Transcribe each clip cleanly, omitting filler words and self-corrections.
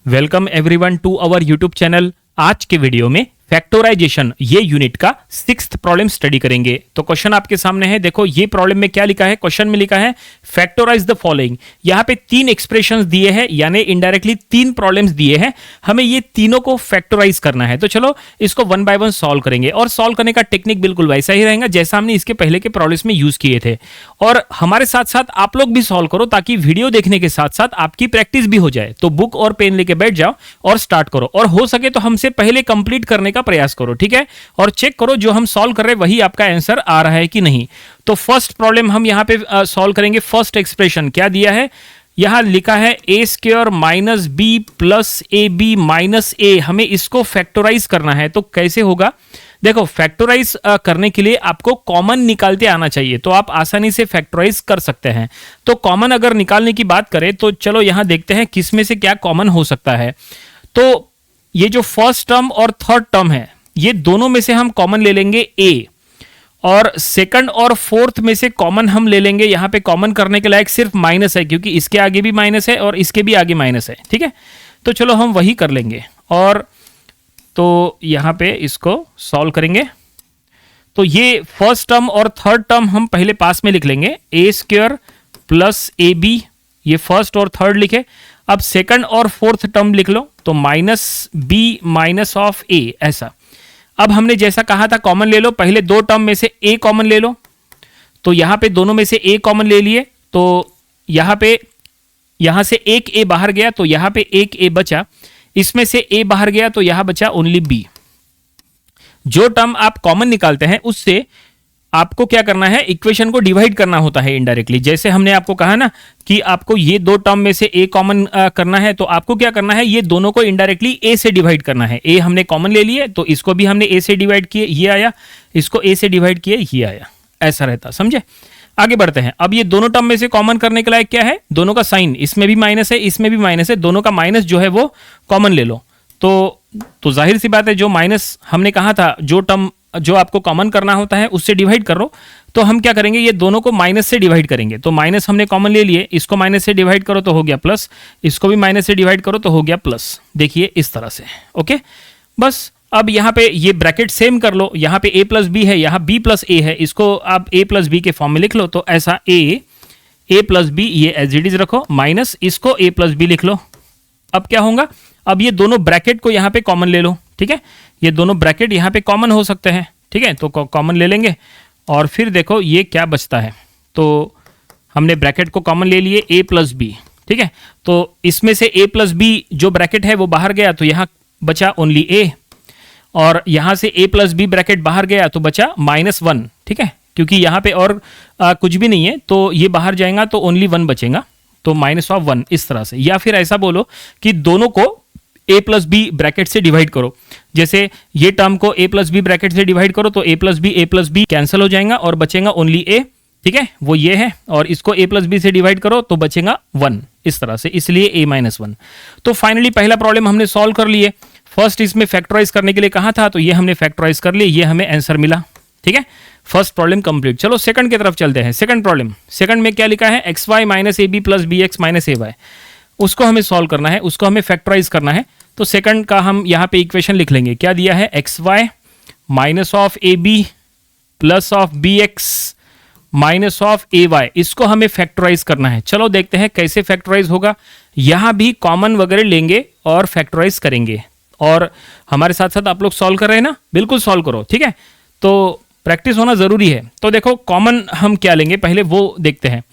Welcome everyone to our YouTube channel. आज के video में फैक्टराइजेशन ये यूनिट का 6th प्रॉब्लम स्टडी करेंगे। तो क्वेश्चन आपके सामने है, देखो ये प्रॉब्लम में क्या लिखा है। क्वेश्चन में लिखा है फैक्टराइज द फॉलोइंग। यहाँ पे 3 एक्सप्रेशंस दिए हैं, यानी इनडायरेक्टली 3 प्रॉब्लम्स दिए हैं, हमें ये तीनों को फैक्टराइज करना है। तो चलो इसको वन बाय वन सॉल्व करेंगे और सॉल्व करने का टेक्निक बिल्कुल वैसा ही रहेगा जैसा हमने इसके पहले के प्रॉब्लम्स में यूज किए थे। और हमारे साथ साथ आप लोग भी सॉल्व करो ताकि वीडियो देखने के साथ साथ आपकी प्रैक्टिस भी हो जाए। तो बुक और पेन लेके बैठ जाओ और स्टार्ट करो, और हो सके तो हमसे पहले कंप्लीट करने का प्रयास करो, ठीक है। और चेक करो जो हम सॉल्व कर रहे हैं वही आपका आंसर आ रहा है कि नहीं। तो फर्स्ट प्रॉब्लम हम यहां पे सॉल्व करेंगे। फर्स्ट एक्सप्रेशन क्या दिया है, यहां लिखा है A square minus B plus A B minus A. हमें इसको फैक्टराइज करना है। तो कैसे होगा, देखो फैक्टराइज करने के लिए आपको कॉमन निकालते आना चाहिए, तो आप आसानी से फैक्टराइज कर सकते हैं। तो कॉमन अगर निकालने की बात करें तो चलो यहां देखते हैं किस में से क्या कॉमन हो सकता है। तो ये जो फर्स्ट टर्म और थर्ड टर्म है, ये दोनों में से हम कॉमन ले लेंगे ए, और सेकंड और फोर्थ में से कॉमन हम ले लेंगे। यहां पे कॉमन करने के लायक सिर्फ माइनस है, क्योंकि इसके आगे भी माइनस है और इसके भी आगे माइनस है, ठीक है। तो चलो हम वही कर लेंगे, और तो यहां पे इसको सॉल्व करेंगे। तो ये फर्स्ट टर्म और थर्ड टर्म हम पहले पास में लिख लेंगे, ए स्क्वायर प्लस ए बी, ये फर्स्ट और थर्ड लिखे। अब सेकंड और फोर्थ टर्म लिख लो, तो माइनस बी माइनस ऑफ ए, ऐसा। अब हमने जैसा कहा था कॉमन ले लो, पहले 2 टर्म में से ए कॉमन ले लो। तो यहां पे दोनों में से ए कॉमन ले लिए, तो यहां से एक ए बाहर गया, तो यहां पे एक ए बचा। इसमें से ए बाहर गया तो यहां बचा ओनली बी। जो टर्म आप कॉमन निकालते हैं उससे आपको क्या करना है, इक्वेशन को डिवाइड करना होता है इनडायरेक्टली। जैसे हमने आपको कहा ना कि आपको ये 2 टर्म में से ए कॉमन करना है, तो आपको क्या करना है, ये दोनों को इनडायरेक्टली ए से डिवाइड करना है। ए हमने कॉमन ले लिए, तो इसको भी हमने ए से डिवाइड किए, ये आया। इसको ए से डिवाइड किए, ये आया। ऐसा रहता, समझे। आगे बढ़ते हैं। अब ये दोनों टर्म में से कॉमन करने के लायक क्या है, दोनों का साइन, इसमें भी माइनस है इसमें भी माइनस है, दोनों का माइनस जो है वो कॉमन ले लो। तो जाहिर सी बात है, जो माइनस हमने कहा था, जो टर्म जो आपको कॉमन करना होता है उससे डिवाइड करो। तो हम क्या करेंगे, ये दोनों को माइनस से डिवाइड करेंगे। तो माइनस हमने कॉमन ले लिए, इसको माइनस से डिवाइड करो तो हो गया प्लस, इसको भी माइनस से डिवाइड करो तो हो गया प्लस। देखिए इस तरह से, ओके। बस अब यहाँ पे ये ब्रैकेट सेम कर लो, यहाँ पे a प्लस बी है, यहाँ b प्लस a है, इसको आप a प्लस बी के फॉर्म में लिख लो। तो ऐसा a प्लस बी ये एज इट इज रखो, माइनस इसको a प्लस बी लिख लो। अब क्या होगा, अब ये दोनों ब्रैकेट को यहाँ पे कॉमन ले लो, ठीक है। ये दोनों ब्रैकेट यहाँ पे कॉमन हो सकते हैं, ठीक है। तो कॉमन ले लेंगे, और फिर देखो ये क्या बचता है। तो हमने ब्रैकेट को कॉमन ले लिए, a प्लस बी, ठीक है। तो इसमें से a प्लस बी जो ब्रैकेट है वो बाहर गया, तो यहाँ बचा ओनली a, और यहाँ से a प्लस बी ब्रैकेट बाहर गया तो बचा -1, ठीक है। क्योंकि यहाँ पे और कुछ भी नहीं है, तो ये बाहर जाएगा तो ओनली 1 बचेगा, तो -1 इस तरह से। या फिर ऐसा बोलो कि दोनों को a प्लस बी ब्रैकेट से डिवाइड करो। जैसे ये टर्म को a प्लस बी ब्रैकेट से डिवाइड करो तो a प्लस बी कैंसिल हो जाएगा और बचेगा ओनली a, ठीक है, वो ये है। और इसको a प्लस बी से डिवाइड करो तो बचेगा 1, इस तरह से, इसलिए a-1। तो फाइनली पहला प्रॉब्लम हमने सॉल्व कर लिए। फर्स्ट इसमें फैक्टराइज करने के लिए कहा था, तो ये हमने फैक्टराइज कर लिया, ये हमें आंसर मिला, ठीक है। First problem complete. चलो सेकंड की तरफ चलते हैं। सेकंड प्रॉब्लम, सेकंड में क्या लिखा है, X Y minus A B plus B X minus A Y. उसको हमें सॉल्व करना है, उसको हमें फैक्टराइज करना है। तो सेकंड का हम यहाँ पे इक्वेशन लिख लेंगे। क्या दिया है, X Y minus of A B plus of B X minus of A Y, इसको हमें फैक्टराइज करना है। चलो देखते हैं कैसे फैक्टराइज होगा। यहाँ भी कॉमन वगैरह लेंगे और फैक्टराइज करेंगे। और हमारे साथ साथ आप लोग सॉल्व कर रहे हैं ना, बिल्कुल सॉल्व करो, ठीक है। तो प्रैक्टिस होना जरूरी है। तो देखो कॉमन हम क्या लेंगे, पहले वो देखते हैं।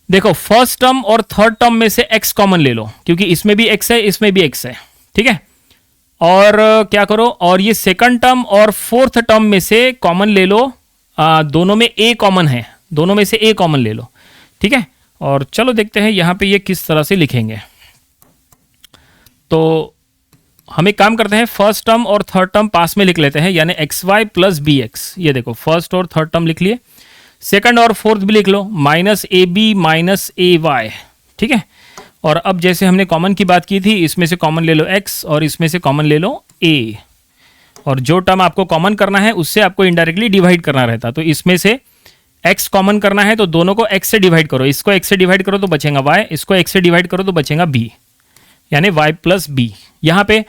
देखो फर्स्ट टर्म और थर्ड टर्म में से x कॉमन ले लो, क्योंकि इसमें भी x है इसमें भी x है, ठीक है। और क्या करो, और ये सेकंड टर्म और फोर्थ टर्म में से कॉमन ले लो। दोनों में a कॉमन है, दोनों में से a कॉमन ले लो, ठीक है। और चलो देखते हैं यहाँ पे ये किस तरह से लिखेंगे। तो हम एक काम करते हैं, फर्स्ट टर्म और थर्ड टर्म पास में लिख लेते हैं, यानी X Y plus B X. ये देखो फर्स्ट और थर्ड टर्म लिख लिए, सेकंड और फोर्थ भी लिख लो, minus A B minus A Y, ठीक है। और अब जैसे हमने कॉमन की बात की थी, इसमें से कॉमन ले लो x और इसमें से कॉमन ले लो a, और जो टर्म आपको कॉमन करना है उससे आपको इनडायरेक्टली डिवाइड करना रहता। तो इसमें से x कॉमन करना है, तो दोनों को x से डिवाइड करो, इसको x से डिवाइड करो तो बचेगा y, इसको x से डिवाइड करो तो बचेगा b। यानी y प्लस बी। यहां पे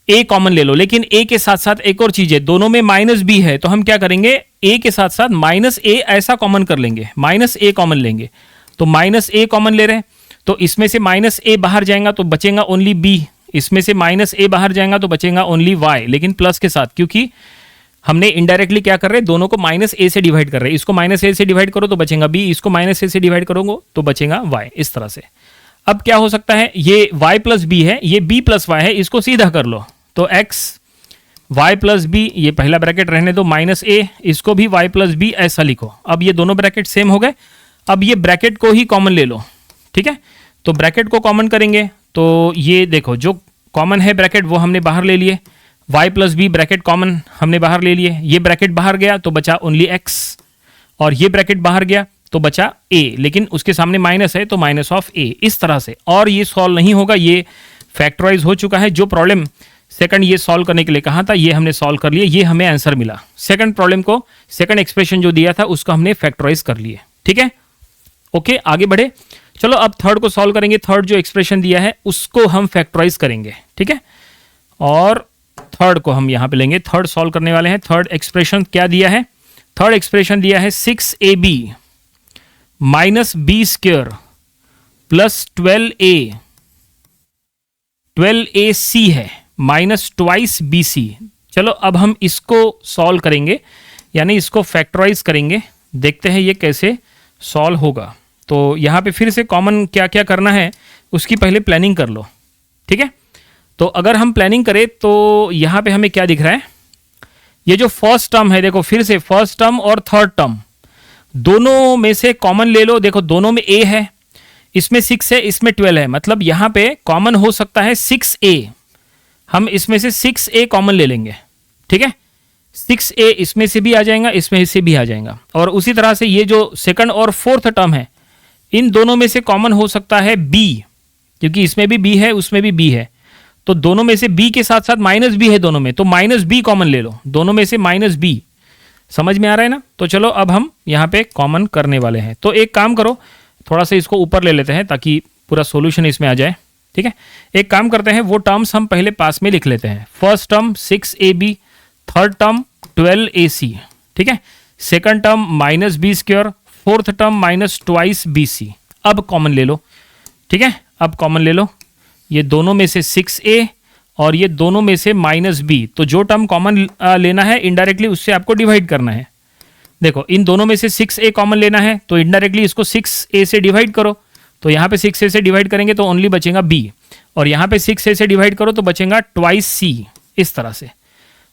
a कॉमन ले लो, लेकिन a के साथ साथ एक और चीज है, दोनों में माइनस b है, तो हम क्या करेंगे, a के साथ साथ माइनस a ऐसा कॉमन कर लेंगे, माइनस a कॉमन लेंगे। तो माइनस a कॉमन ले रहे हैं, तो इसमें से माइनस a बाहर जाएगा तो बचेगा ओनली b, इसमें से माइनस a बाहर जाएगा तो बचेगा ओनली y, लेकिन प्लस के साथ, क्योंकि हमने इनडायरेक्टली क्या कर रहे हैं, दोनों को माइनस a से डिवाइड कर रहे हैं। इसको माइनस a से डिवाइड करो तो बचेगा b, इसको माइनस a से डिवाइड करोगे तो बचेगा y, इस तरह से। अब क्या हो सकता है, ये y प्लस बी है, ये b प्लस y है, इसको सीधा कर लो तो x y प्लस बी, ये पहला ब्रैकेट रहने दो, माइनस a, इसको भी y प्लस बी ऐसा लिखो। अब ये दोनों ब्रैकेट सेम हो गए, अब ये ब्रैकेट को ही कॉमन ले लो, ठीक है। तो ब्रैकेट को कॉमन करेंगे तो ये देखो जो कॉमन है ब्रैकेट वो हमने बाहर ले लिए, y plus B bracket common हमने बाहर ले लिए, ये ब्रैकेट बाहर गया तो बचा ओनली x, और ये ब्रैकेट बाहर गया तो बचा a, लेकिन उसके सामने माइनस है तो माइनस ऑफ a, इस तरह से। और ये सॉल्व नहीं होगा, ये फैक्टराइज हो चुका है। जो प्रॉब्लम सेकंड ये सॉल्व करने के लिए कहा था ये हमने सॉल्व कर लिया, ये हमें आंसर मिला। सेकंड प्रॉब्लम को, सेकंड एक्सप्रेशन जो दिया था उसको हमने फैक्टराइज कर लिए, ठीक है। ओके, आगे बढ़े, चलो अब थर्ड को सॉल्व करेंगे। थर्ड जो एक्सप्रेशन दिया है उसको हम फैक्टराइज करेंगे, ठीक है। और थर्ड को हम यहां पे लेंगे, थर्ड सॉल्व करने वाले हैं। थर्ड एक्सप्रेशन क्या दिया है, थर्ड एक्सप्रेशन दिया है 6ab minus B square plus 12ac है माइनस ट्वाइस bc। चलो अब हम इसको सॉल्व करेंगे, यानी इसको फैक्टराइज करेंगे, देखते हैं ये कैसे सॉल्व होगा। तो यहाँ पे फिर से कॉमन क्या क्या करना है उसकी पहले प्लानिंग कर लो, ठीक है। तो अगर हम प्लानिंग करें तो यहाँ पे हमें क्या दिख रहा है, ये जो फर्स्ट टर्म है, देखो फिर से फर्स्ट टर्म और थर्ड टर्म दोनों में से कॉमन ले लो। देखो दोनों में a है, इसमें 6 है, इसमें 12 है, मतलब यहाँ पे कॉमन हो सकता है 6a। हम इसमें से 6a कॉमन ले लेंगे, ठीक है। 6a इसमें से भी आ जाएगा, इसमें से भी आ जाएगा। और उसी तरह से ये जो सेकंड और फोर्थ टर्म है, इन दोनों में से कॉमन हो सकता है b, क्योंकि इसमें भी b है उसमें भी b है, तो दोनों में से b के साथ साथ माइनस b है दोनों में, तो माइनस b कॉमन ले लो, दोनों में से माइनस b। समझ में आ रहा है ना। तो चलो अब हम यहाँ पे कॉमन करने वाले हैं। तो एक काम करो, थोड़ा सा इसको ऊपर ले लेते हैं ताकि पूरा सॉल्यूशन इसमें आ जाए, ठीक है। एक काम करते हैं, वो टर्म्स हम पहले पास में लिख लेते हैं। First term 6ab, third term 12ac, ठीक है। Second term minus B square, fourth term minus twice bc। अब कॉमन ले लो, ठीक है। अब कॉमन ले लो, ये दोनों में से 6a और ये दोनों में से माइनस b, तो जो टर्म कॉमन लेना है इनडायरेक्टली उससे आपको डिवाइड करना है। देखो इन दोनों में से 6a कॉमन लेना है तो इनडायरेक्टली इसको 6a से डिवाइड करो, तो यहाँ पे 6a से डिवाइड करेंगे तो ओनली बचेगा b, और यहाँ पे 6a से डिवाइड करो तो बचेगा ट्वाइस c। इस तरह से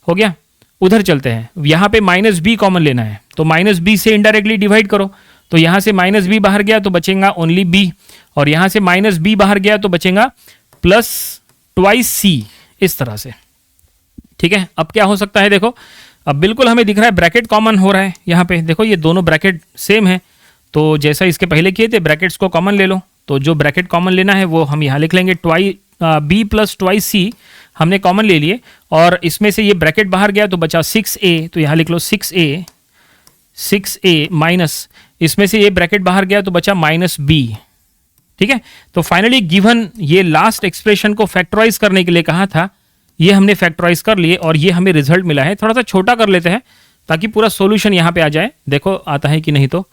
हो गया। उधर चलते हैं, यहाँ पे माइनस b कॉमन लेना है तो माइनस b से इनडायरेक्टली डिवाइड करो, तो यहाँ से माइनस b बाहर गया तो बचेगा ओनली b, और यहाँ से माइनस b बाहर गया तो बचेगा प्लस ट्वाइस c, इस तरह से, ठीक है। अब क्या हो सकता है, देखो अब बिल्कुल हमें दिख रहा है ब्रैकेट कॉमन हो रहा है। यहाँ पे देखो ये दोनों ब्रैकेट सेम है, तो जैसा इसके पहले किए थे ब्रैकेट्स को कॉमन ले लो। तो जो ब्रैकेट कॉमन लेना है वो हम यहाँ लिख लेंगे, b प्लस ट्वाइस c हमने कॉमन ले लिए, और इसमें से ये ब्रैकेट बाहर गया तो बचा 6a, तो यहाँ लिख लो 6a माइनस, इसमें से ये ब्रैकेट बाहर गया तो बचा माइनस b, ठीक है। तो फाइनली गिवन ये लास्ट एक्सप्रेशन को फैक्टराइज करने के लिए कहा था, ये हमने फैक्टराइज कर लिए और ये हमें रिजल्ट मिला है। थोड़ा सा छोटा कर लेते हैं ताकि पूरा सॉल्यूशन यहाँ पे आ जाए। देखो आता है कि नहीं, तो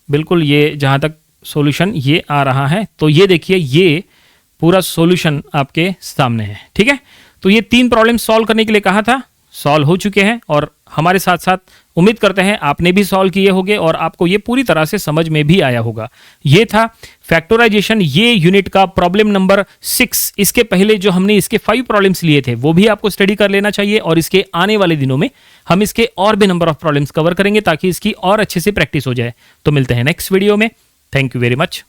बिल्कुल ये जहाँ तक सॉल्यूशन ये आ रहा है, तो ये देखिए ये पूरा सॉल्यूशन आपके सामने है, ठीक है। तो ये 3 प्रॉब्लम सॉल्व करने के लिए कहा था, सॉल्व हो चुके हैं, और हमारे साथ साथ उम्मीद करते हैं आपने भी सॉल्व किए होंगे और आपको ये पूरी तरह से समझ में भी आया होगा। ये था फैक्टराइजेशन, ये यूनिट का प्रॉब्लम नंबर 6। इसके पहले जो हमने इसके 5 प्रॉब्लम्स लिए थे वो भी आपको स्टडी कर लेना चाहिए, और इसके आने वाले दिनों में हम इसके और भी नंबर ऑफ प्रॉब्लम्स कवर करेंगे ताकि इसकी और अच्छे से प्रैक्टिस हो जाए। तो मिलते हैं नेक्स्ट वीडियो में। Thank you very much.